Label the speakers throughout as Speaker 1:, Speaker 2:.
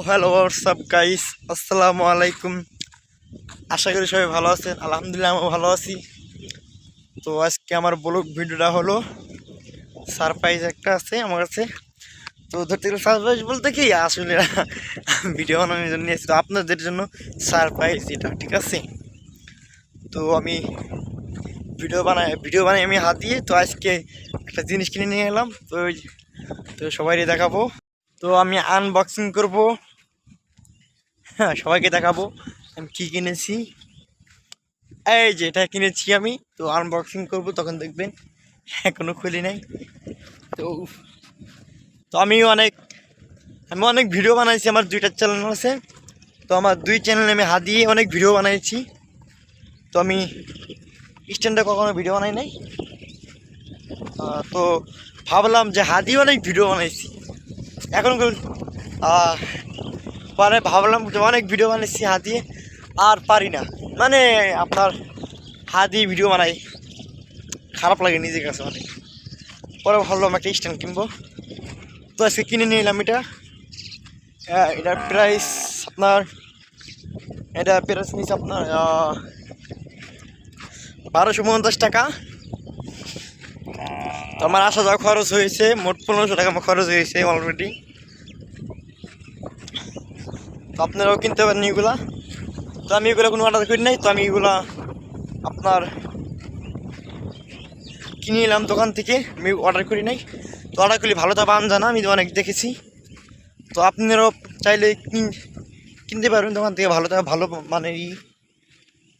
Speaker 1: Hello WhatsApp guys, আসসালামু আলাইকুম। আশা করি সবাই ভালো আছেন। আলহামদুলিল্লাহ আমি ভালো আছি। তো আজকে আমার ব্লগ ভিডিওটা হলো সারপ্রাইজ একটা আছে আমার কাছে। তো ধরতে গেলে সারপ্রাইজ বলতে কি আসলে ভিডিও বানানোর জন্য এসেছি, তো আপনাদের জন্য সারপ্রাইজ এটা, ঠিক আছে? তো আমি ভিডিও বানাই আমি হাত দিয়ে। তো আজকে একটা জিনিস কিনে নিয়ে এলাম, তো সবাই দেখাবো। তো আমি আনবক্সিং করব, হ্যাঁ সবাইকে দেখাবো আমি কি কিনেছি। এই যে এটা কিনেছি আমি, তো আনবক্সিং করব তখন দেখবেন। এখনো খুলি নাই। তো তো আমি অনেক ভিডিও বানাইছি, আমার 2টা চ্যানেল আছে। তো আমার 2 চ্যানেলে আমি হাত দিয়ে অনেক ভিডিও বানাইছি। তো আমি স্ট্যান্ডে কখনো ভিডিও বানাই নাই। তো ভাবলাম যে হাত দিয়ে অনেক ভিডিও বানাইছি, এখন পরে ভাবলাম যে অনেক ভিডিও বানাইছি হাত দিয়ে, আর পারি না, মানে আপনার হাত দিয়ে ভিডিও বানাই খারাপ লাগে নিজের কাছে অনেক। পরে ভাবলাম একটা স্ট্যান্ড কিনবো, তো আজকে কিনে নিলাম এটা। এটার প্রাইস আপনার নিচ্ছে আপনার 1250 টাকা। তো আমার আসা যাওয়া খরচ হয়েছে মোট 1500 টাকা আমার খরচ হয়েছে অলরেডি। তো আপনারাও কিনতে পারেন এগুলা। তো আমি এগুলো কোনো অর্ডার করি নাই, তো আমি এগুলা আপনার কিনে নিলাম দোকান থেকে, আমি অর্ডার করি নাই। তো অর্ডার করলে ভালো তা পান জানা, আমি অনেক দেখেছি। তো আপনারাও চাইলে কিনতে পারবেন দোকান থেকে, ভালো মানেরই,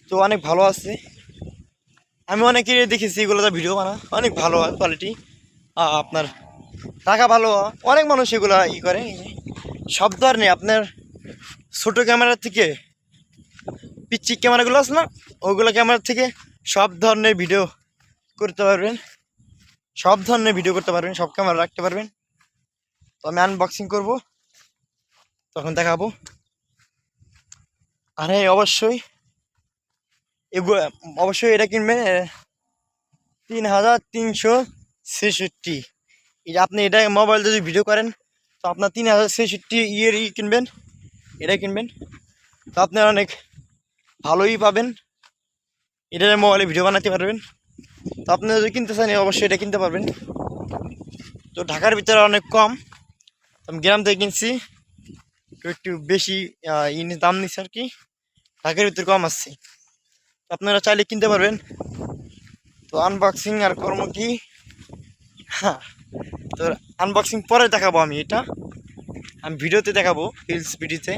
Speaker 1: তো অনেক ভালো আছে। আমি অনেকেই দেখেছি এগুলো, তো ভিডিও বানা অনেক ভালো হয় কোয়ালিটি, আপনার টাকা ভালো। অনেক মানুষ এগুলো করে। সব ধরনের আপনার ছোটো ক্যামেরার থেকে পিচ্চিক ক্যামেরাগুলো আছে না, ওইগুলো ক্যামেরার থেকে সব ধরনের ভিডিও করতে পারবেন, সব ক্যামেরা রাখতে পারবেন। তো আমি আনবক্সিং করব, তখন দেখাবো। আর হ্যাঁ, অবশ্যই এটা কিনবেন 3366। এই যে আপনি এটা মোবাইল যদি ভিডিও করেন, তো আপনার 3066 কিনবেন, এটা কিনবেন। তো আপনার অনেক ভালোই পাবেন, এটা মোবাইলে ভিডিও বানাতে পারবেন। তো আপনি যদি কিনতে চান অবশ্যই এটা কিনতে পারবেন। তো ঢাকার ভিতরে অনেক কম, আমি গ্রাম থেকে কিনছি, তো একটু বেশি দাম নিচ্ছে আর কি, ঢাকার ভিতরে কম আসছে। তো আপনারা চাইলে কিনতে পারবেন। তো আনবক্সিং আর কর্ম কি, হ্যাঁ তো আনবক্সিং পরে দেখাবো। আমি ভিডিওতে দেখাবো, রিলস ভিডিওতে।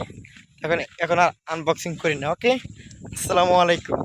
Speaker 1: এখন আর আনবক্সিং করি না। ওকে, আসসালামু আলাইকুম।